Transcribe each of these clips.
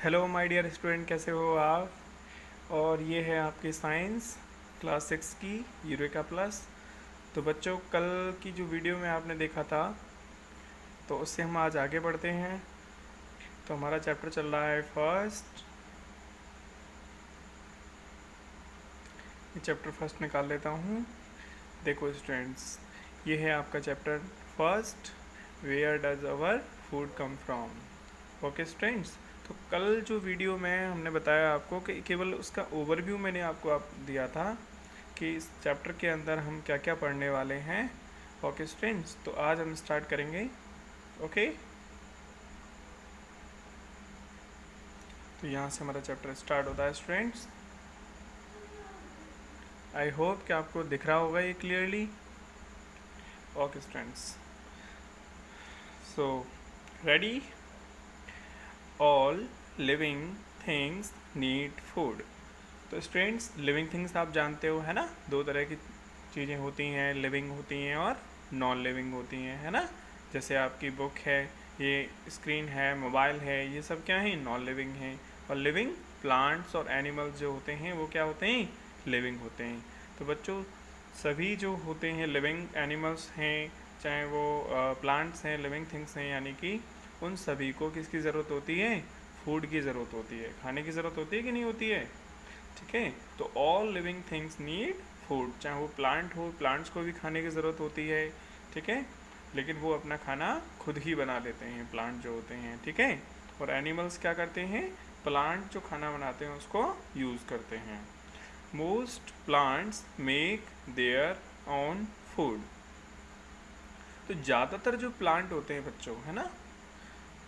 Hello my dear student, कैसे हो आप। और ये है आपकी साइंस क्लास 6 की यूरेका प्लस। तो बच्चों, कल की जो वीडियो में आपने देखा था तो उससे हम आज आगे बढ़ते हैं। तो हमारा चैप्टर चल रहा है फर्स्ट। चैप्टर फर्स्ट निकाल लेता हूँ। देखो स्टूडेंट्स, ये है आपका chapter first, where does our food come from. Okay students, तो कल जो वीडियो में हमने बताया आपको कि केवल उसका ओवरव्यू मैंने आपको दिया था कि इस चैप्टर के अंदर हम क्या क्या पढ़ने वाले हैं। ओके स्टूडेंट्स, तो आज हम स्टार्ट करेंगे। ओके, तो यहाँ से हमारा चैप्टर स्टार्ट होता है स्टूडेंट्स। आई होप कि आपको दिख रहा होगा ये clearly. Okay students, so ready. All living things need food. तो स्टूडेंट्स, लिविंग थिंग्स आप जानते हो है ना, दो तरह की चीज़ें होती हैं, लिविंग होती हैं और नॉन लिविंग होती हैं, है ना। जैसे आपकी बुक है, ये स्क्रीन है, मोबाइल है, ये सब क्या है, नॉन लिविंग हैं। और लिविंग प्लांट्स और एनिमल्स जो होते हैं वो क्या होते हैं, लिविंग होते हैं। तो बच्चों, सभी जो होते हैं लिविंग एनिमल्स हैं, चाहे वो प्लांट्स हैं, लिविंग थिंग्स हैं, यानी कि उन सभी को किसकी ज़रूरत होती है, फूड की ज़रूरत होती है, खाने की ज़रूरत होती है कि नहीं होती है। ठीक है, तो all living things need food. चाहे वो प्लांट हो, प्लांट्स को भी खाने की ज़रूरत होती है, ठीक है, लेकिन वो अपना खाना खुद ही बना लेते हैं, प्लांट जो होते हैं, ठीक है। और एनिमल्स क्या करते हैं, प्लांट जो खाना बनाते हैं उसको यूज़ करते हैं। Most plants make their own food. तो ज़्यादातर जो प्लांट होते हैं बच्चों, है ना,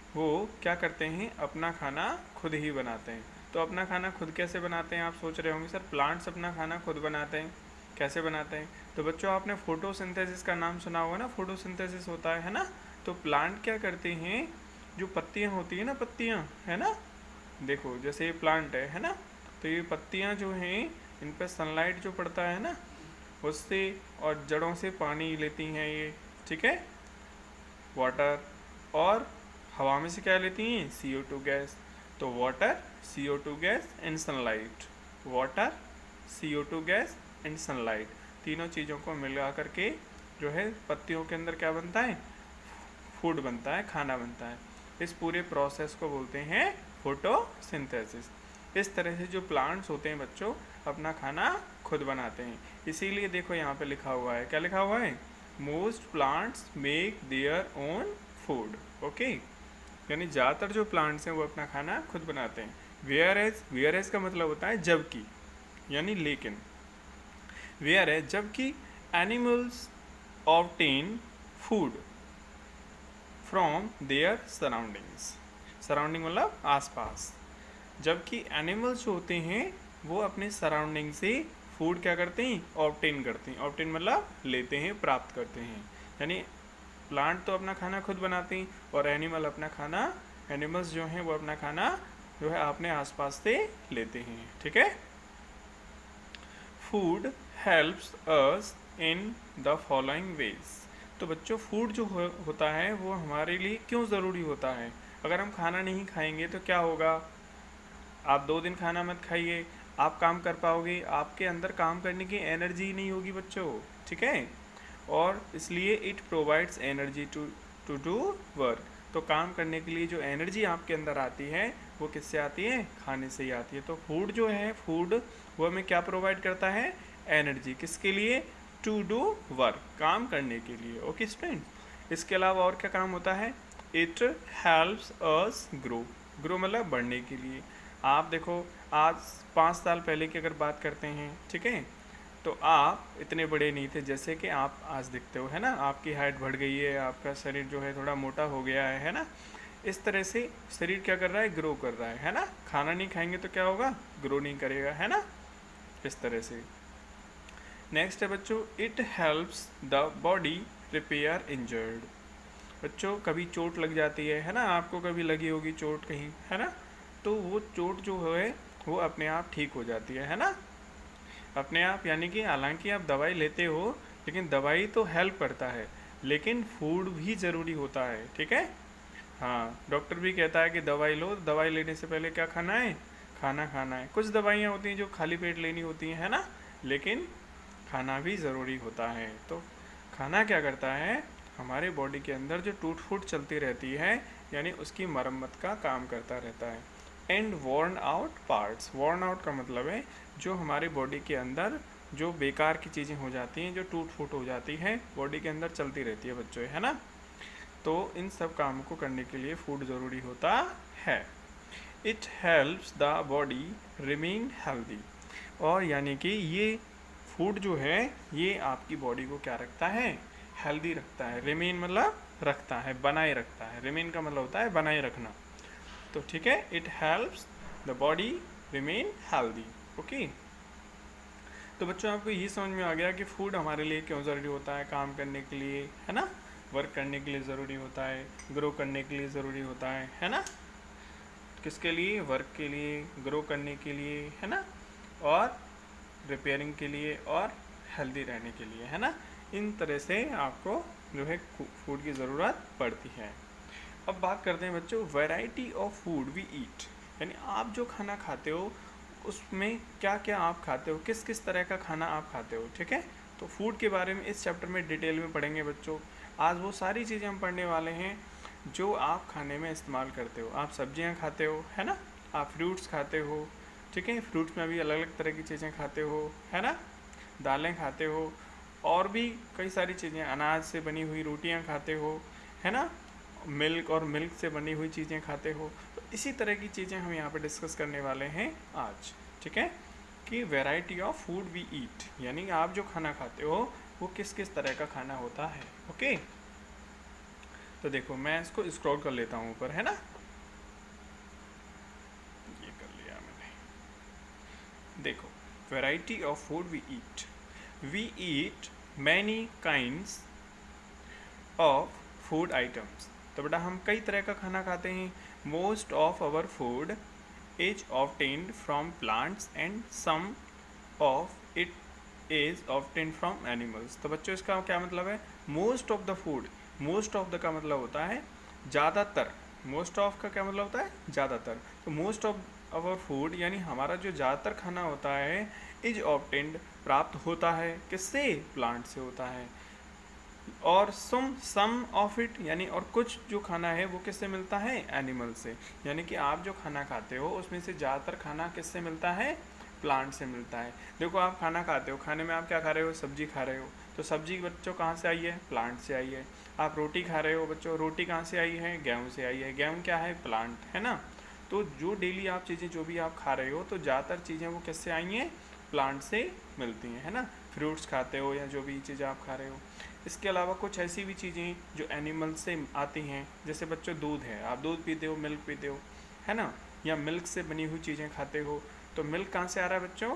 वो क्या करते हैं, अपना खाना खुद ही बनाते हैं। तो अपना खाना खुद कैसे बनाते हैं, आप सोच रहे होंगे सर प्लांट्स अपना खाना खुद बनाते हैं, कैसे बनाते हैं। तो बच्चों, आपने फोटोसिंथेसिस का नाम सुना होगा ना, फोटोसिंथेसिस होता है ना। तो प्लांट क्या करते हैं, जो पत्तियां होती है ना, पत्तियां, है ना, देखो जैसे ये प्लांट है ना, तो ये पत्तियां जो हैं इन पर सनलाइट जो पड़ता है ना उससे, और जड़ों से पानी लेती हैं ये, ठीक है, वाटर। और हवा में से क्या लेती हैं, CO2 गैस। तो water, CO2 gas and sunlight, water, CO2 gas and sunlight, तीनों चीज़ों को मिला करके जो है पत्तियों के अंदर क्या बनता है, फूड बनता है, खाना बनता है। इस पूरे प्रोसेस को बोलते हैं फोटोसिंथेसिस। इस तरह से जो प्लांट्स होते हैं बच्चों, अपना खाना खुद बनाते हैं। इसीलिए देखो यहाँ पे लिखा हुआ है, क्या लिखा हुआ है, most plants make their own food. Okay, यानी ज़्यादातर जो प्लांट्स हैं वो अपना खाना खुद बनाते हैं। वेयर एज का मतलब होता है जबकि, यानी लेकिन। वेयर एज जबकि, animals obtain food from there surroundings. Surrounding मतलब आसपास। जबकि एनिमल्स जो होते हैं वो अपने सराउंडिंग से फूड क्या करते हैं, ऑब्टेन करते हैं। ऑब्टेन मतलब लेते हैं, प्राप्त करते हैं। यानी प्लांट तो अपना खाना खुद बनाते हैं और एनिमल अपना खाना, एनिमल्स जो हैं वो अपना खाना जो है अपने आसपास से लेते हैं, ठीक है। Food helps us in the following veg. तो बच्चों, फूड जो होता है वो हमारे लिए क्यों ज़रूरी होता है। अगर हम खाना नहीं खाएंगे तो क्या होगा, आप 2 दिन खाना मत खाइए, आप काम कर पाओगे, आपके अंदर काम करने की एनर्जी नहीं होगी बच्चों, ठीक है। और इसलिए it provides energy to do work. तो काम करने के लिए जो एनर्जी आपके अंदर आती है वो किससे आती है, खाने से ही आती है। तो फूड जो है, फूड वो हमें क्या प्रोवाइड करता है, एनर्जी, किसके लिए, टू डू वर्क, काम करने के लिए। ओके स्टूडेंट, इसके अलावा और क्या काम होता है, it helps us grow. Grow मतलब बढ़ने के लिए। आप देखो, आज 5 साल पहले की अगर बात करते हैं, ठीक है, तो आप इतने बड़े नहीं थे जैसे कि आप आज दिखते हो, है ना। आपकी हाइट बढ़ गई है, आपका शरीर जो है थोड़ा मोटा हो गया है ना। इस तरह से शरीर क्या कर रहा है, ग्रो कर रहा है ना। खाना नहीं खाएंगे तो क्या होगा, ग्रो नहीं करेगा, है ना, इस तरह से। नेक्स्ट है बच्चों, it helps the body repair injured. बच्चों, कभी चोट लग जाती है ना, आपको कभी लगी होगी चोट कहीं, है ना, तो वो चोट जो है वो अपने आप ठीक हो जाती है ना, अपने आप। यानी कि हालांकि आप दवाई लेते हो, लेकिन दवाई तो हेल्प करता है, लेकिन फूड भी ज़रूरी होता है, ठीक है। हाँ, डॉक्टर भी कहता है कि दवाई लो, दवाई लेने से पहले क्या खाना है? खाना खाना है। कुछ दवाइयाँ होती हैं जो खाली पेट लेनी होती हैं, है ना, लेकिन खाना भी ज़रूरी होता है। तो खाना क्या करता है, हमारे बॉडी के अंदर जो टूट फूट चलती रहती है, यानी उसकी मरम्मत का काम करता रहता है। And worn out parts, worn out का मतलब है जो हमारी बॉडी के अंदर जो बेकार की चीज़ें हो जाती हैं, जो टूट फूट हो जाती हैं, बॉडी के अंदर चलती रहती है बच्चों, है ना। तो इन सब कामों को करने के लिए फूड ज़रूरी होता है। It helps the body remain healthy, और यानी कि ये फूड जो है ये आपकी बॉडी को क्या रखता है? हेल्दी रखता है। रिमेन मतलब रखता है, बनाए रखता है। रिमेन का मतलब होता है बनाए रखना। तो ठीक है, it helps the body remain healthy. Okay, तो बच्चों आपको ये समझ में आ गया कि फूड हमारे लिए क्यों ज़रूरी होता है, काम करने के लिए, है ना, वर्क करने के लिए ज़रूरी होता है, ग्रो करने के लिए ज़रूरी होता है ना। किसके लिए? वर्क के लिए, ग्रो करने के लिए, है ना, और रिपेयरिंग के लिए, और हेल्दी रहने के लिए, है ना। इन तरह से आपको जो है फूड की ज़रूरत पड़ती है। अब बात करते हैं बच्चों variety of food we eat, यानी आप जो खाना खाते हो उसमें क्या क्या आप खाते हो, किस किस तरह का खाना आप खाते हो, ठीक है। तो फूड के बारे में इस चैप्टर में डिटेल में पढ़ेंगे बच्चों। आज वो सारी चीज़ें हम पढ़ने वाले हैं जो आप खाने में इस्तेमाल करते हो। आप सब्जियां खाते हो, है ना, आप फ्रूट्स खाते हो, ठीक है, फ्रूट्स में भी अलग अलग तरह की चीज़ें खाते हो, है ना, दालें खाते हो, और भी कई सारी चीज़ें, अनाज से बनी हुई रोटियां खाते हो, है ना, मिल्क और मिल्क से बनी हुई चीज़ें खाते हो। तो इसी तरह की चीज़ें हम यहाँ पे डिस्कस करने वाले हैं आज, ठीक है, कि variety of food we eat, यानी आप जो खाना खाते हो वो किस किस तरह का खाना होता है। ओके, तो देखो मैं इसको स्क्रॉल कर लेता हूँ ऊपर, है ना, ये कर लिया मैंने। देखो, variety of food we eat many kinds of food items. तो बेटा हम कई तरह का खाना खाते हैं। Most of our food is obtained from plants and some of it is obtained from animals. तो बच्चों इसका क्या मतलब है? Most of the food, most of the का मतलब होता है ज़्यादातर, मोस्ट ऑफ का क्या मतलब होता है? ज़्यादातर। तो मोस्ट ऑफ आवर फूड यानी हमारा जो ज़्यादातर खाना होता है इज ऑब्टेन्ड प्राप्त होता है, किससे? प्लांट से होता है। और सम ऑफ इट यानी और कुछ जो खाना है वो किससे मिलता है? एनिमल से। यानी कि आप जो खाना खाते हो उसमें से ज़्यादातर खाना किससे मिलता है? प्लांट से मिलता है। देखो आप खाना खाते हो, खाने में आप क्या खा रहे हो? सब्जी खा रहे हो। तो सब्जी बच्चों कहाँ से आई है? प्लांट से आई है। आप रोटी खा रहे हो बच्चों, रोटी कहाँ से आई है? गेहूँ से आई है। गेहूँ क्या है? प्लांट, है ना। तो जो डेली आप चीज़ें जो भी आप खा रहे हो तो ज़्यादातर चीज़ें वो किससे आई हैं? प्लांट से मिलती हैं, है ना। फ्रूट्स खाते हो या जो भी चीज़ें आप खा रहे हो। इसके अलावा कुछ ऐसी भी चीज़ें जो एनिमल से आती हैं, जैसे बच्चों दूध है, आप दूध पीते हो, मिल्क पीते हो, है ना, या मिल्क से बनी हुई चीज़ें खाते हो। तो मिल्क कहाँ से आ रहा है बच्चों?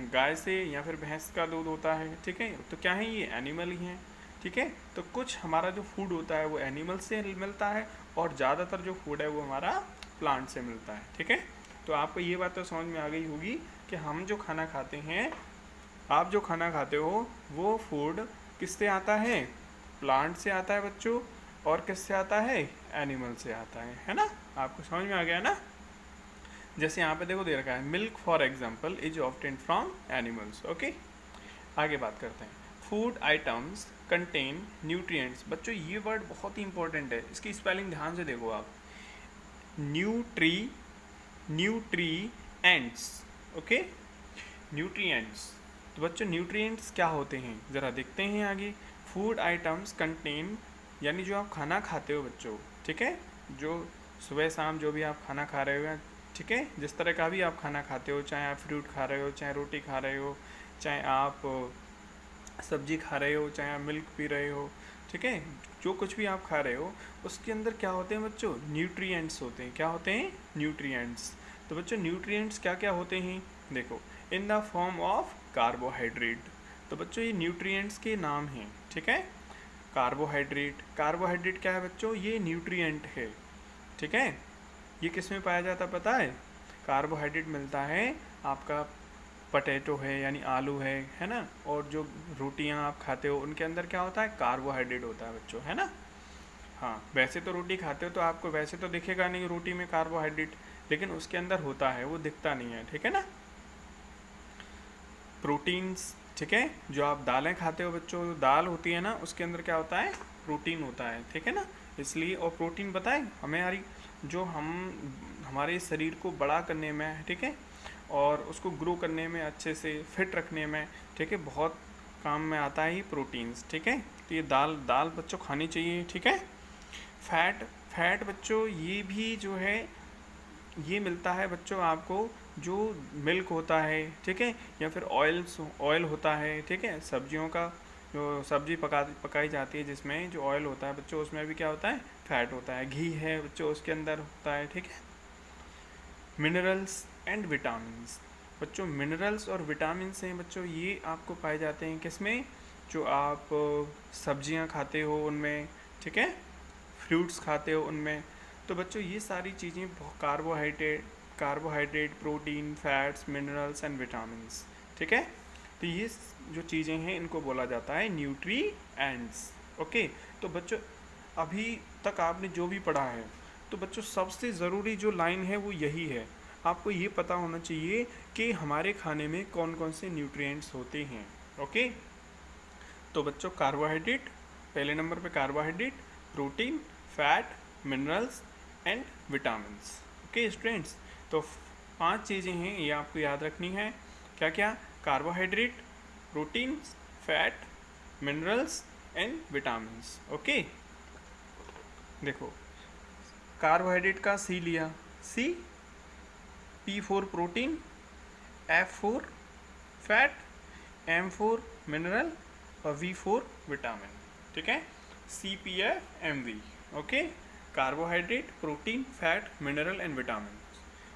गाय से या फिर भैंस का दूध होता है, ठीक है। तो क्या है? ये एनिमल ही हैं, ठीक है। तो कुछ हमारा जो फूड होता है वो एनिमल से मिलता है और ज़्यादातर जो फूड है वो हमारा प्लांट से मिलता है, ठीक है। तो आपको ये बात तो समझ में आ गई होगी कि हम जो खाना खाते हैं, आप जो खाना खाते हो वो फूड किससे आता है? प्लांट से आता है बच्चों। और किससे आता है? एनिमल से आता है ना। आपको समझ में आ गया ना। जैसे यहाँ पे देखो दे रखा है milk for example is obtained from animals. Okay, आगे बात करते हैं। Food items contain nutrients. बच्चों ये वर्ड बहुत ही इंपॉर्टेंट है, इसकी स्पेलिंग ध्यान से देखो आप। Nutrients, okay, nutrients. तो बच्चों न्यूट्रिएंट्स क्या होते हैं ज़रा देखते हैं आगे। फूड आइटम्स कंटेन यानी जो आप खाना खाते हो बच्चों, ठीक है, जो सुबह शाम जो भी आप खाना खा रहे हो, ठीक है, जिस तरह का भी आप खाना खाते हो, चाहे आप फ्रूट खा रहे हो, चाहे रोटी खा रहे हो, चाहे आप सब्जी खा रहे हो, चाहे आप मिल्क पी रहे हो, ठीक है, जो कुछ भी आप खा रहे हो उसके अंदर क्या होते हैं बच्चों? न्यूट्रिएंट्स होते हैं। क्या होते हैं? न्यूट्रिएंट्स। तो बच्चों न्यूट्रिएंट्स क्या क्या होते हैं देखो। In the form of carbohydrate. तो बच्चों ये न्यूट्रिएंट्स के नाम हैं, ठीक है। कार्बोहाइड्रेट, कार्बोहाइड्रेट क्या है बच्चों? ये न्यूट्रिएंट है, ठीक है। ये किस में पाया जाता पता है? कार्बोहाइड्रेट मिलता है आपका पटेटो है यानी आलू है ना। और जो रोटियां आप खाते हो उनके अंदर क्या होता है? कार्बोहाइड्रेट होता है बच्चों, है ना। हाँ, वैसे तो रोटी खाते हो तो आपको वैसे तो दिखेगा नहीं रोटी में कार्बोहाइड्रेट, लेकिन उसके अंदर होता है, वो दिखता नहीं है, ठीक है ना। प्रोटीन्स, ठीक है, जो आप दालें खाते हो बच्चों, दाल होती है ना, उसके अंदर क्या होता है, प्रोटीन होता है, ठीक है ना। इसलिए, और प्रोटीन बताए हमारी जो हमारे शरीर को बड़ा करने में, ठीक है, और उसको ग्रो करने में, अच्छे से फिट रखने में, ठीक है, बहुत काम में आता है ये प्रोटीन्स, ठीक है। तो ये दाल दाल बच्चों खानी चाहिए, ठीक है। फैट फैट बच्चों ये भी जो है, ये मिलता है बच्चों आपको जो मिल्क होता है, ठीक है, या फिर ऑयल होता है, ठीक है, सब्जियों का जो सब्जी पकाई जाती है जिसमें जो ऑयल होता है बच्चों, उसमें भी क्या होता है, फैट होता है। घी है बच्चों, उसके अंदर होता है, ठीक है। मिनरल्स एंड विटामिन्स बच्चों, मिनरल्स और विटामिन्स हैं बच्चों, ये आपको पाए जाते हैं किसमें, जो आप सब्जियां खाते हो उनमें, ठीक है, फ्रूट्स खाते हो उनमें। तो बच्चों ये सारी चीज़ें carbohydrate, protein, fats, minerals and vitamins, ठीक है। तो ये जो चीज़ें हैं इनको बोला जाता है न्यूट्रिएंट्स, ओके। तो बच्चों अभी तक आपने जो भी पढ़ा है, तो बच्चों सबसे ज़रूरी जो लाइन है वो यही है, आपको ये पता होना चाहिए कि हमारे खाने में कौन कौन से न्यूट्रिएंट्स होते हैं, ओके। तो बच्चों कार्बोहाइड्रेट, पहले नंबर पे carbohydrate, protein, fat, minerals and vitamins, okay students. तो 5 चीज़ें हैं ये आपको याद रखनी है, क्या क्या, carbohydrate, protein, fat, minerals and vitamins, okay. देखो कार्बोहाइड्रेट का सी लिया, सी, P four protein, F four fat, M four mineral और V फोर विटामिन, ठीक है, CPFMV, okay. Carbohydrate, protein, fat, mineral and vitamin,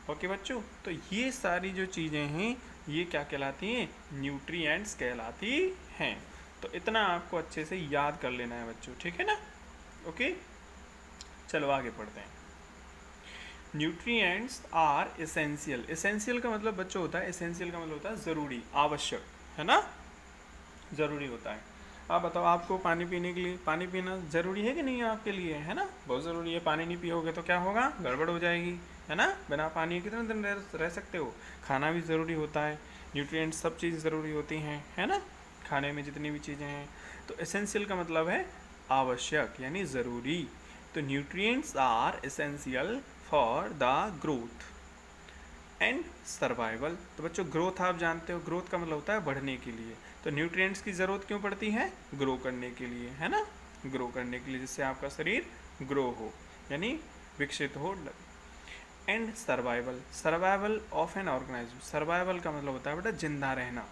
okay बच्चों। तो ये सारी जो चीज़ें हैं ये क्या कहलाती हैं, न्यूट्रिएंट्स कहलाती हैं। तो इतना आपको अच्छे से याद कर लेना है बच्चों, ठीक है ना, ओके। चलो आगे पढ़ते हैं। न्यूट्रिएंट्स आर एसेंशियल, एसेंशियल का मतलब बच्चों होता है, एसेंशियल का मतलब होता है ज़रूरी, आवश्यक, है ना, ज़रूरी होता है। आप बताओ, आपको पानी पीने के लिए, पानी पीना ज़रूरी है कि नहीं है आपके लिए, है ना, बहुत ज़रूरी है। पानी नहीं पियोगे तो क्या होगा, गड़बड़ हो जाएगी, है ना। बिना पानी कितने दिन रह सकते हो। खाना भी ज़रूरी होता है, न्यूट्रिएंट्स सब चीज़ ज़रूरी होती हैं, है ना, खाने में जितनी भी चीज़ें हैं। तो एसेंशियल का मतलब है आवश्यक यानी ज़रूरी। तो nutrients are essential for the growth and survival. तो बच्चों ग्रोथ आप जानते हो, ग्रोथ का मतलब होता है बढ़ने के लिए। तो न्यूट्रिएंट्स की ज़रूरत क्यों पड़ती है, ग्रो करने के लिए, है ना, ग्रो करने के लिए, जिससे आपका शरीर ग्रो हो यानी विकसित हो। And survival, survival of an organism, survival का मतलब होता है बेटा जिंदा रहना,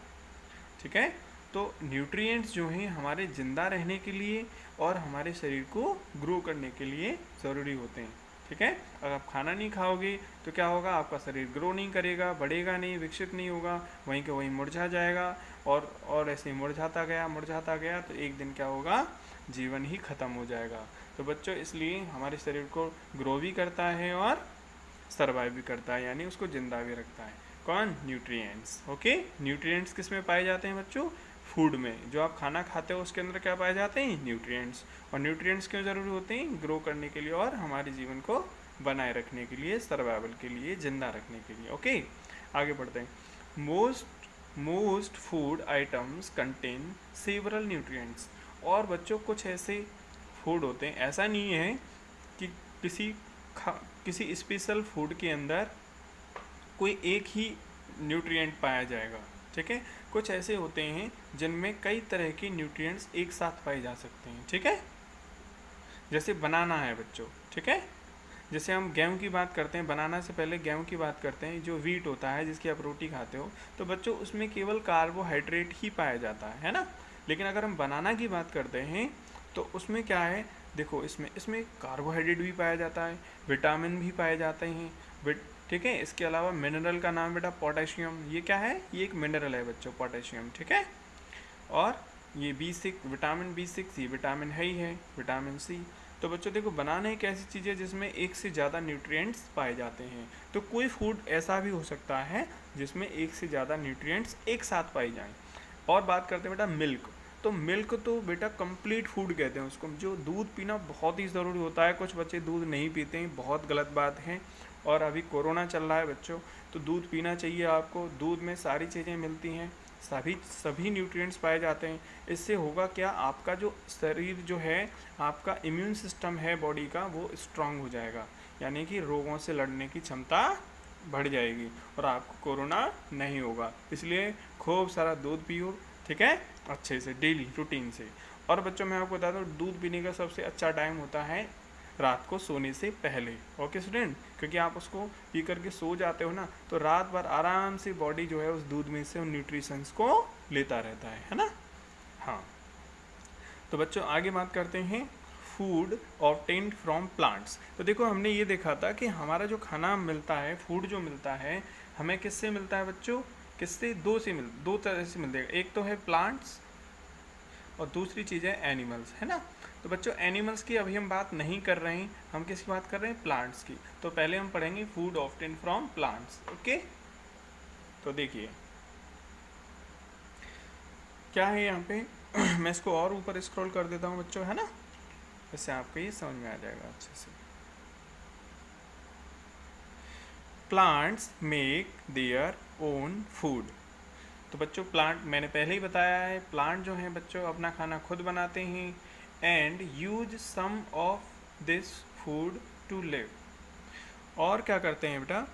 ठीक है। तो न्यूट्रिएंट्स जो हैं हमारे जिंदा रहने के लिए और हमारे शरीर को ग्रो करने के लिए ज़रूरी होते हैं, ठीक है। अगर आप खाना नहीं खाओगे तो क्या होगा, आपका शरीर ग्रो नहीं करेगा, बढ़ेगा नहीं, विकसित नहीं होगा, वहीं के वहीं मुरझा जाएगा। और ऐसे ही मुरझाता गया तो एक दिन क्या होगा, जीवन ही ख़त्म हो जाएगा। तो बच्चों इसलिए हमारे शरीर को ग्रो भी करता है और सर्वाइव भी करता है, यानी उसको जिंदा भी रखता है। कौन, न्यूट्रिएंट्स, ओके। न्यूट्रिएंट्स किस में पाए जाते हैं बच्चों, फूड में। जो आप खाना खाते हो उसके अंदर क्या पाए जाते हैं, न्यूट्रिएंट्स। और न्यूट्रिएंट्स क्यों ज़रूरी होते हैं, ग्रो करने के लिए और हमारे जीवन को बनाए रखने के लिए, सर्वाइवल के लिए, जिंदा रखने के लिए, ओके। आगे बढ़ते हैं। Most food items contain several nutrients. और बच्चों कुछ ऐसे फूड होते हैं, ऐसा नहीं है कि किसी स्पेशल फूड के अंदर कोई एक ही न्यूट्रिएंट पाया जाएगा, ठीक है। कुछ ऐसे होते हैं जिनमें कई तरह के न्यूट्रिएंट्स एक साथ पाए जा सकते हैं, ठीक है। जैसे बनाना है बच्चों, ठीक है। जैसे हम गेहूं की बात करते हैं, बनाना से पहले गेहूं की बात करते हैं, जो वीट होता है जिसकी आप रोटी खाते हो, तो बच्चों उसमें केवल कार्बोहाइड्रेट ही पाया जाता है ना। लेकिन अगर हम बनाना की बात करते हैं तो उसमें क्या है, देखो इसमें कार्बोहाइड्रेट भी पाया जाता है, विटामिन भी पाए जाते हैं, ठीक है। इसके अलावा मिनरल का नाम बेटा पोटेशियम, ये क्या है, ये एक मिनरल है बच्चों, पोटेशियम, ठीक है। और ये B6, विटामिन B6, ये विटामिन है ही है, विटामिन C। तो बच्चों देखो, बनाना एक ऐसी चीज़ है जिसमें एक से ज़्यादा न्यूट्रिएंट्स पाए जाते हैं। तो कोई फूड ऐसा भी हो सकता है जिसमें एक से ज़्यादा न्यूट्रिएंट्स एक साथ पाए जाएं। और बात करते हैं बेटा मिल्क। तो मिल्क तो बेटा कंप्लीट फूड कहते हैं उसको, जो दूध पीना बहुत ही ज़रूरी होता है। कुछ बच्चे दूध नहीं पीते हैं, बहुत गलत बात है। और अभी कोरोना चल रहा है बच्चों, तो दूध पीना चाहिए आपको। दूध में सारी चीज़ें मिलती हैं, सभी न्यूट्रिएंट्स पाए जाते हैं। इससे होगा क्या, आपका जो शरीर जो है, आपका इम्यून सिस्टम है बॉडी का, वो स्ट्रांग हो जाएगा, यानी कि रोगों से लड़ने की क्षमता बढ़ जाएगी और आपको कोरोना नहीं होगा। इसलिए खूब सारा दूध पियो, ठीक है, अच्छे से डेली रूटीन से। और बच्चों मैं आपको बता दूँ, दूध पीने का सबसे अच्छा टाइम होता है रात को सोने से पहले। ओके स्टूडेंट, क्योंकि आप उसको पी करके सो जाते हो ना, तो रात भर आराम से बॉडी जो है उस दूध में से उन न्यूट्रिशंस को लेता रहता है ना। हाँ, तो बच्चों आगे बात करते हैं फूड ऑब्टेन्ड फ्रॉम प्लांट्स। तो देखो हमने ये देखा था कि हमारा जो खाना मिलता है, फूड जो मिलता है, हमें किससे मिलता है बच्चों, किससे, दो तरह से मिलता है। एक तो है प्लांट्स और दूसरी चीज़ है एनिमल्स, है ना। तो बच्चों एनिमल्स की अभी हम बात नहीं कर रहे हैं, हम किसकी बात कर रहे हैं, प्लांट्स की। तो पहले हम पढ़ेंगे food obtained from plants. Okay, तो देखिए क्या है यहाँ पे मैं इसको और ऊपर स्क्रॉल कर देता हूँ बच्चों, है ना, इससे आपको ये समझ में आ जाएगा अच्छे से। Plants make their own food. तो बच्चों प्लांट मैंने पहले ही बताया है, प्लांट जो हैं बच्चों अपना खाना खुद बनाते हैं and use some of this food to live. और क्या करते हैं बेटा,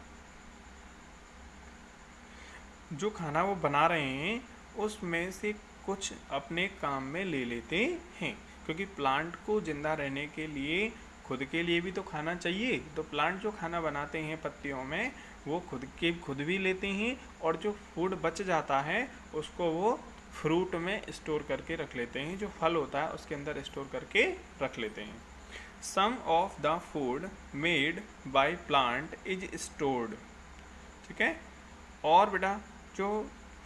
जो खाना वो बना रहे हैं उसमें से कुछ अपने काम में ले लेते हैं, क्योंकि प्लांट को जिंदा रहने के लिए खुद के लिए भी तो खाना चाहिए। तो प्लांट जो खाना बनाते हैं पत्तियों में, वो खुद भी लेते हैं, और जो फूड बच जाता है उसको वो फ्रूट में स्टोर करके रख लेते हैं, जो फल होता है उसके अंदर स्टोर करके रख लेते हैं। Some of the food made by plant is stored, ठीक है। और बेटा जो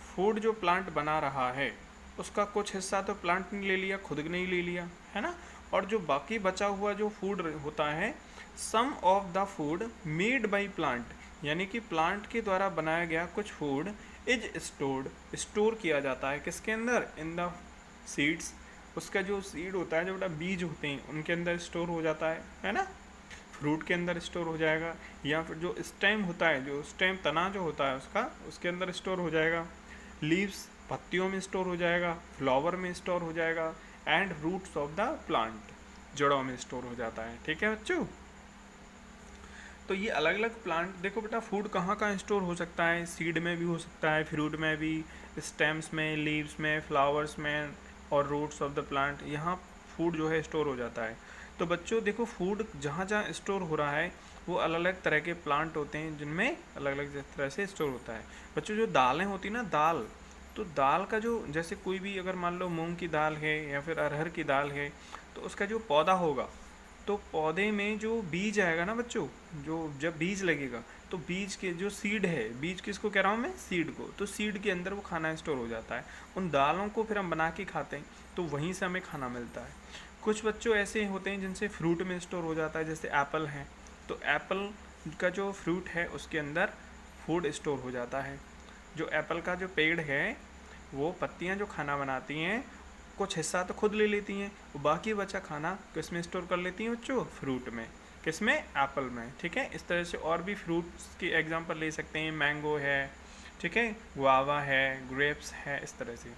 फूड जो प्लांट बना रहा है उसका कुछ हिस्सा तो प्लांट ने ले लिया, खुद ने ही ले लिया, है ना। और जो बाकी बचा हुआ जो फूड होता है, some of the food made by plant, यानी कि प्लांट के द्वारा बनाया गया कुछ फूड इज स्टोर्ड, स्टोर किया जाता है किसके अंदर, इन द सीड्स। उसका जो सीड होता है, जो बेटा बीज होते हैं, उनके अंदर स्टोर हो जाता है ना। फ्रूट के अंदर स्टोर हो जाएगा, या फिर जो स्टेम होता है, जो स्टेम तना जो होता है उसका, उसके अंदर स्टोर हो जाएगा। लीव्स पत्तियों में स्टोर हो जाएगा, फ्लावर में स्टोर हो जाएगा, and roots of the plant जड़ों में स्टोर हो जाता है, ठीक है बच्चों। तो ये अलग अलग प्लांट, देखो बेटा फूड कहाँ कहाँ स्टोर हो सकता है, सीड में भी हो सकता है, फ्रूट में भी, स्टेम्स में, लीव्स में, फ्लावर्स में, और रूट्स ऑफ द प्लांट, यहाँ फूड जो है स्टोर हो जाता है। तो बच्चों देखो फूड जहाँ जहाँ स्टोर हो रहा है वो अलग अलग तरह के प्लांट होते हैं जिनमें अलग अलग तरह से स्टोर होता है। बच्चों जो दालें होती ना, दाल, तो दाल का जो, जैसे कोई भी अगर मान लो मूंग की दाल है या फिर अरहर की दाल है, तो उसका जो पौधा होगा, तो पौधे में जो बीज आएगा ना बच्चों, जो जब बीज लगेगा तो बीज के जो सीड है, बीज किसको कह रहा हूँ मैं, सीड को, तो सीड के अंदर वो खाना स्टोर हो जाता है। उन दालों को फिर हम बना के खाते हैं, तो वहीं से हमें खाना मिलता है। कुछ बच्चों ऐसे होते हैं जिनसे फ्रूट में स्टोर हो जाता है, जैसे एप्पल है, तो एप्पल का जो फ्रूट है उसके अंदर फूड स्टोर हो जाता है। जो एप्पल का जो पेड़ है, वो पत्तियां जो खाना बनाती हैं, कुछ हिस्सा तो खुद ले लेती हैं, वो बाकी बचा खाना किस में स्टोर कर लेती हैं बच्चों, फ्रूट में, किस में, एप्पल में, ठीक है। इस तरह से और भी फ्रूट्स की एग्जांपल ले सकते हैं, मैंगो है, ठीक है, गुआवा है, ग्रेप्स है, इस तरह से।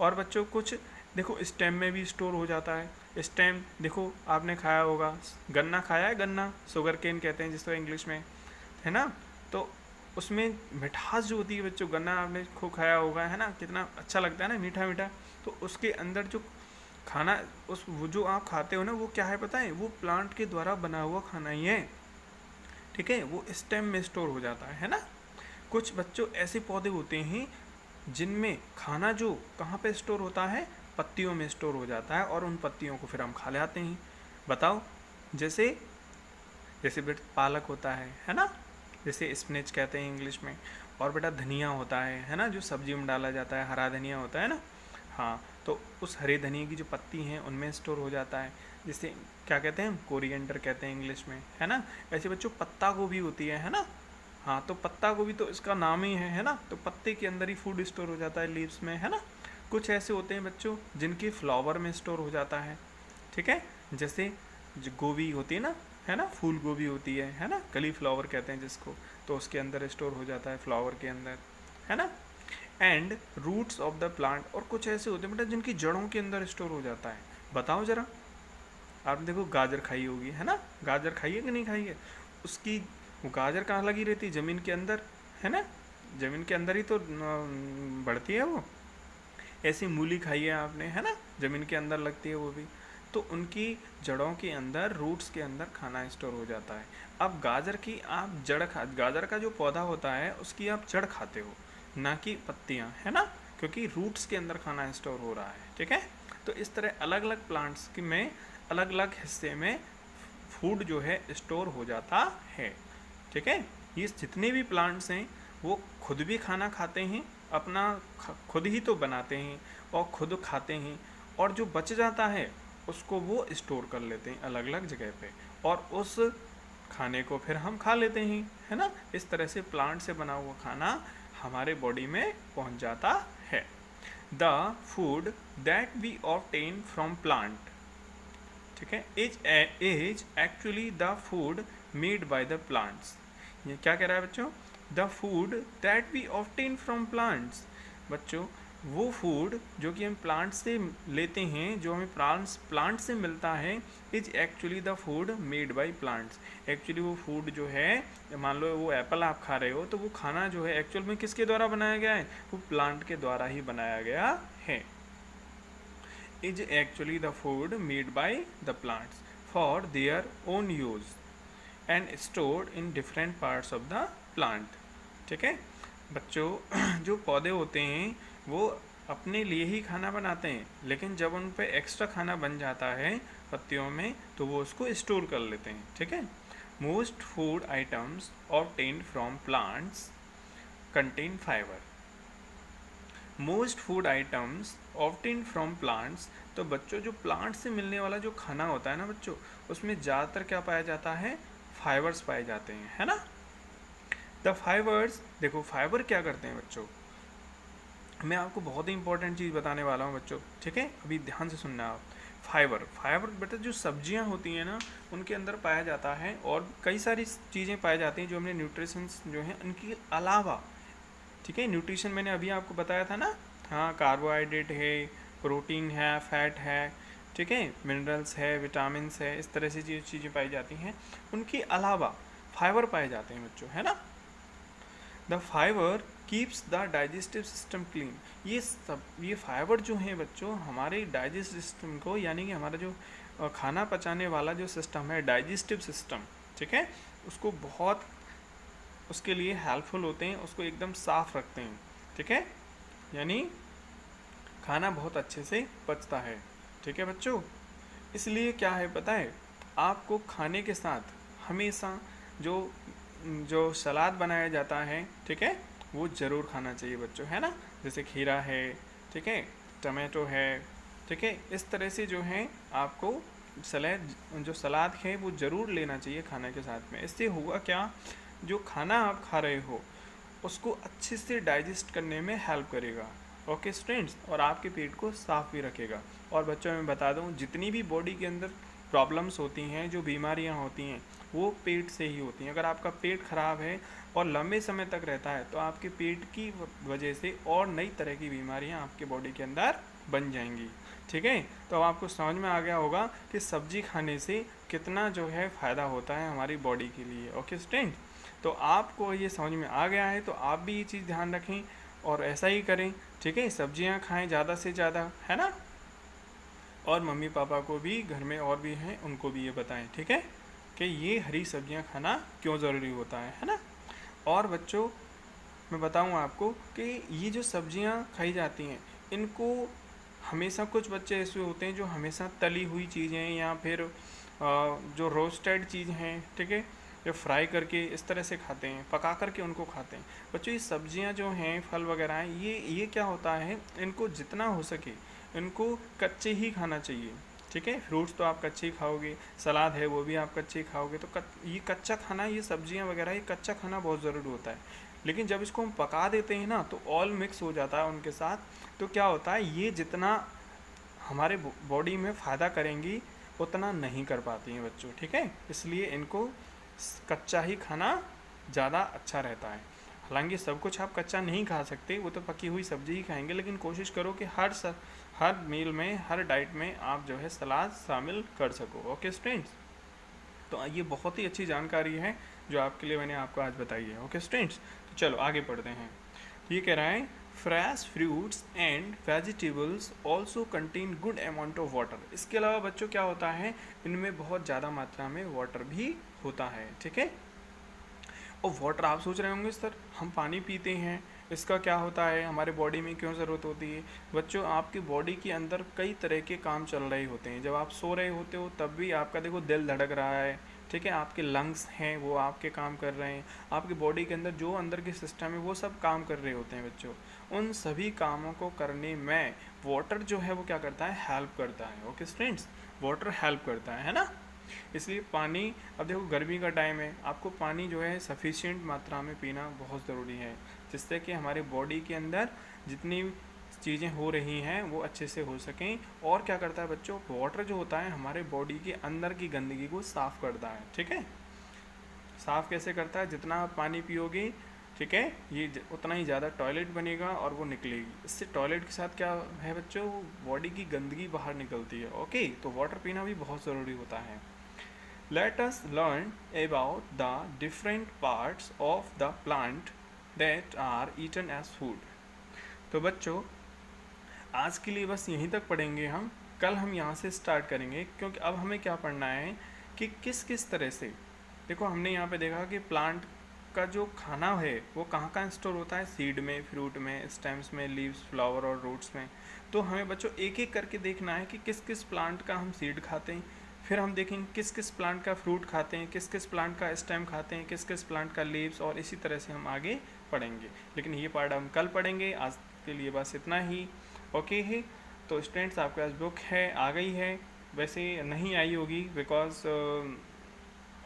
और बच्चों कुछ देखो स्टेम में भी स्टोर हो जाता है। स्टेम देखो आपने खाया होगा, गन्ना खाया है, गन्ना, शुगर केन कहते हैं जिसको इंग्लिश में, है ना। तो उसमें मिठास जो होती है बच्चों, गन्ना आपने खूब खाया होगा, है ना, कितना अच्छा लगता है ना, मीठा मीठा। तो उसके अंदर जो खाना, वो जो आप खाते हो ना, वो क्या है पता है, वो प्लांट के द्वारा बना हुआ खाना ही है, ठीक है, वो स्टेम में स्टोर हो जाता है ना। कुछ बच्चों ऐसे पौधे होते हैं जिनमें खाना जो कहाँ पे स्टोर होता है, पत्तियों में स्टोर हो जाता है, और उन पत्तियों को फिर हम खा लेते हैं। बताओ, जैसे जैसे बेटा पालक होता है ना, जैसे स्पिनच कहते हैं इंग्लिश में, और बेटा धनिया होता है ना, जो सब्जी में डाला जाता है, हरा धनिया होता है ना। हाँ, तो उस हरे धनिया की जो पत्ती हैं उनमें स्टोर हो जाता है, जिसे क्या कहते हैं, कोरिएंडर कहते हैं इंग्लिश में, है ना। ऐसे बच्चों पत्ता गोभी होती है ना। हाँ, तो पत्ता गोभी तो इसका नाम ही है ना, तो पत्ते के अंदर ही फूड स्टोर हो जाता है, लीव्स में, है ना। कुछ ऐसे होते हैं बच्चों जिनकी फ्लावर में स्टोर हो जाता है, ठीक है, जैसे जो गोभी होती है ना, फूल गोभी होती है ना, कली फ्लावर कहते हैं जिसको, तो उसके अंदर स्टोर हो जाता है, फ्लावर के अंदर, है ना। And roots of the plant, और कुछ ऐसे होते हैं बेटा जिनकी जड़ों के अंदर स्टोर हो जाता है। बताओ जरा, आपने देखो गाजर खाई होगी, है ना, गाजर खाई है कि नहीं खाई है, उसकी वो गाजर कहाँ लगी रहती है, ज़मीन के अंदर, है ना, ज़मीन के अंदर ही तो बढ़ती है वो। ऐसी मूली खाई है आपने, है ना, ज़मीन के अंदर लगती है वो भी। तो उनकी जड़ों के अंदर, रूट्स के अंदर खाना स्टोर हो जाता है। अब गाजर की आप गाजर का जो पौधा होता है उसकी आप जड़ खाते हो, ना कि पत्तियां, है ना, क्योंकि रूट्स के अंदर खाना स्टोर हो रहा है, ठीक है। तो इस तरह अलग अलग प्लांट्स की में अलग अलग हिस्से में फूड जो है स्टोर हो जाता है, ठीक है। ये जितने भी प्लांट्स हैं वो खुद भी खाना खाते हैं, अपना खुद ही तो बनाते हैं और खुद खाते हैं, और जो बच जाता है उसको वो स्टोर कर लेते हैं अलग अलग जगह पे, और उस खाने को फिर हम खा लेते हैं, है ना। इस तरह से प्लांट से बना हुआ खाना हमारे बॉडी में पहुंच जाता है। The food that we obtain from plant, ठीक है, is actually the food made by the plants. ये क्या कह रहा है बच्चों, the food that we obtain from plants, बच्चों वो फूड जो कि हम प्लांट से लेते हैं, जो हमें प्लांट से मिलता है, is actually the food made by plants. Actually वो फूड जो है, मान लो वो एप्पल आप खा रहे हो, तो वो खाना जो है एक्चुअल में किसके द्वारा बनाया गया है, वो प्लांट के द्वारा ही बनाया गया है। Is actually the food made by the plants for their own use and stored in different parts of the plant, ठीक है। बच्चों जो पौधे होते हैं वो अपने लिए ही खाना बनाते हैं, लेकिन जब उन पे एक्स्ट्रा खाना बन जाता है पत्तियों में तो वो उसको स्टोर कर लेते हैं, ठीक है। Most food items obtained from plants contain fibre. Most food items obtained from plants, तो बच्चों जो प्लांट से मिलने वाला जो खाना होता है ना बच्चों, उसमें ज़्यादातर क्या पाया जाता है, फाइबर्स पाए जाते हैं, है ना। द फाइबर्स, देखो फाइबर क्या करते हैं बच्चों, मैं आपको बहुत ही इंपॉर्टेंट चीज़ बताने वाला हूँ बच्चों, ठीक है, अभी ध्यान से सुनना आप। फाइबर बेटा जो सब्जियाँ होती हैं ना उनके अंदर पाया जाता है, और कई सारी चीज़ें पाई जाती हैं जो हमने न्यूट्रिशंस जो हैं उनके अलावा, ठीक है। न्यूट्रिशन मैंने अभी आपको बताया था ना, हाँ, कार्बोहाइड्रेट है, प्रोटीन है, फैट है, ठीक है, मिनरल्स है, विटामिन है, इस तरह से जो चीज़ें पाई जाती हैं उनके अलावा फाइबर पाए जाते हैं बच्चों, है ना। The fibre keeps the digestive system clean. ये फाइबर जो हैं बच्चों हमारे डाइजेस्टिव सिस्टम को, यानी कि हमारा जो खाना पचाने वाला जो सिस्टम है, डाइजेस्टिव सिस्टम, ठीक है, उसको बहुत, उसके लिए हेल्पफुल होते हैं, उसको एकदम साफ रखते हैं, ठीक है, यानी खाना बहुत अच्छे से पचता है, ठीक है बच्चों। इसलिए क्या है पता है, आपको खाने के साथ हमेशा जो सलाद बनाया जाता है, ठीक है, वो ज़रूर खाना चाहिए बच्चों, है ना। जैसे खीरा है, ठीक है, टमाटो है, ठीक है, इस तरह से जो है आपको सलाद है वो ज़रूर लेना चाहिए खाने के साथ में। इससे होगा क्या, जो खाना आप खा रहे हो उसको अच्छे से डाइजेस्ट करने में हेल्प करेगा, ओके स्टूडेंट्स, और आपके पेट को साफ भी रखेगा। और बच्चों मैं बता दूं, जितनी भी बॉडी के अंदर प्रॉब्लम्स होती हैं, जो बीमारियां होती हैं, वो पेट से ही होती हैं। अगर आपका पेट खराब है और लंबे समय तक रहता है तो आपके पेट की वजह से और नई तरह की बीमारियां आपके बॉडी के अंदर बन जाएंगी, ठीक है। तो अब आपको समझ में आ गया होगा कि सब्जी खाने से कितना जो है फ़ायदा होता है हमारी बॉडी के लिए, ओके स्टूडेंट। तो आपको ये समझ में आ गया है तो आप भी ये चीज़ ध्यान रखें और ऐसा ही करें, ठीक है, सब्जियां खाएं ज़्यादा से ज़्यादा, है ना। और मम्मी पापा को भी, घर में और भी हैं उनको भी ये बताएं, ठीक है, कि ये हरी सब्जियां खाना क्यों ज़रूरी होता है ना। और बच्चों मैं बताऊं आपको कि ये जो सब्जियां खाई जाती हैं इनको हमेशा, कुछ बच्चे ऐसे होते हैं जो हमेशा तली हुई चीज़ें या फिर जो रोस्टेड चीज़ हैं, ठीक है, जो फ्राई करके इस तरह से खाते हैं, पका करके उनको खाते हैं। बच्चों ये सब्जियां जो हैं, फल वगैरह हैं, ये क्या होता है, इनको जितना हो सके इनको कच्चे ही खाना चाहिए, ठीक है। फ्रूट्स तो आप कच्चे ही खाओगे, सलाद है वो भी आप कच्चे ही खाओगे, तो ये कच्चा खाना, ये सब्जियां वगैरह ये कच्चा खाना बहुत ज़रूरी होता है। लेकिन जब इसको हम पका देते हैं ना तो ऑल मिक्स हो जाता है उनके साथ, तो क्या होता है ये जितना हमारे बॉडी में फ़ायदा करेंगी उतना नहीं कर पाती हैं बच्चों, ठीक है। इसलिए इनको कच्चा ही खाना ज़्यादा अच्छा रहता है। हालांकि सब कुछ आप कच्चा नहीं खा सकते, वो तो पकी हुई सब्जी ही खाएंगे, लेकिन कोशिश करो कि हर मील में, हर डाइट में आप जो है सलाद शामिल कर सको। ओके स्टूडेंट्स, तो ये बहुत ही अच्छी जानकारी है जो आपके लिए मैंने आपको आज बताई है। ओके स्टूडेंट्स, तो चलो आगे पढ़ते हैं। ये कह रहा है fresh fruits and vegetables also contain good amount of water. इसके अलावा बच्चों क्या होता है, इनमें बहुत ज़्यादा मात्रा में वाटर भी होता है, ठीक है। और वाटर आप सोच रहे होंगे सर हम पानी पीते हैं, इसका क्या होता है, हमारे बॉडी में क्यों ज़रूरत होती है। बच्चों आपकी बॉडी के अंदर कई तरह के काम चल रहे होते हैं। जब आप सो रहे होते हो तब भी आपका देखो दिल धड़क रहा है, ठीक है, आपके लंग्स हैं वो आपके काम कर रहे हैं, आपकी बॉडी के अंदर जो अंदर के सिस्टम है वो सब काम कर रहे होते हैं बच्चों। उन सभी कामों को करने में वाटर जो है वो क्या करता है, हेल्प करता है। ओके स्टूडेंट्स, वाटर हेल्प करता है ना। इसलिए पानी, अब देखो गर्मी का टाइम है, आपको पानी जो है सफिशिएंट मात्रा में पीना बहुत ज़रूरी है, जिससे कि हमारे बॉडी के अंदर जितनी चीज़ें हो रही हैं वो अच्छे से हो सकें। और क्या करता है बच्चों, वाटर जो होता है हमारे बॉडी के अंदर की गंदगी को साफ़ करता है, ठीक है। साफ़ कैसे करता है, जितना आप पानी पियोगे, ठीक है, ये उतना ही ज़्यादा टॉयलेट बनेगा और वो निकलेगी। इससे टॉयलेट के साथ क्या है बच्चों, बॉडी की गंदगी बाहर निकलती है। ओके, तो वाटर पीना भी बहुत ज़रूरी होता है। Let us learn about the different parts of the plant that are eaten as food. तो बच्चों आज के लिए बस यहीं तक पढ़ेंगे हम, कल हम यहाँ से स्टार्ट करेंगे, क्योंकि अब हमें क्या पढ़ना है कि किस किस तरह से, देखो हमने यहाँ पे देखा कि प्लांट का जो खाना है वो कहाँ कहाँ स्टोर होता है, सीड में, फ्रूट में, स्टेम्स में, लीव्स, फ्लावर और रूट्स में। तो हमें बच्चों एक एक करके देखना है कि किस किस प्लांट का हम सीड खाते हैं, फिर हम देखेंगे किस किस प्लांट का फ्रूट खाते हैं, किस किस प्लांट का स्टेम खाते हैं, किस किस प्लांट का लीव्स, और इसी तरह से हम आगे पढ़ेंगे। लेकिन ये पार्ट हम कल पढ़ेंगे, आज के लिए बस इतना ही। ओके है, तो स्टूडेंट्स आपके पास बुक है, आ गई है, वैसे नहीं आई होगी बिकॉज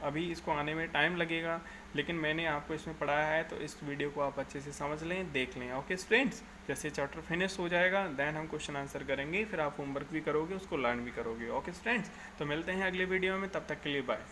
अभी इसको आने में टाइम लगेगा, लेकिन मैंने आपको इसमें पढ़ाया है तो इस वीडियो को आप अच्छे से समझ लें, देख लें। ओके स्टूडेंट्स, जैसे चैप्टर फिनिश हो जाएगा देन हम क्वेश्चन आंसर करेंगे, फिर आप होमवर्क भी करोगे, उसको लर्न भी करोगे। ओके स्टूडेंट्स, तो मिलते हैं अगले वीडियो में, तब तक के लिए बाय।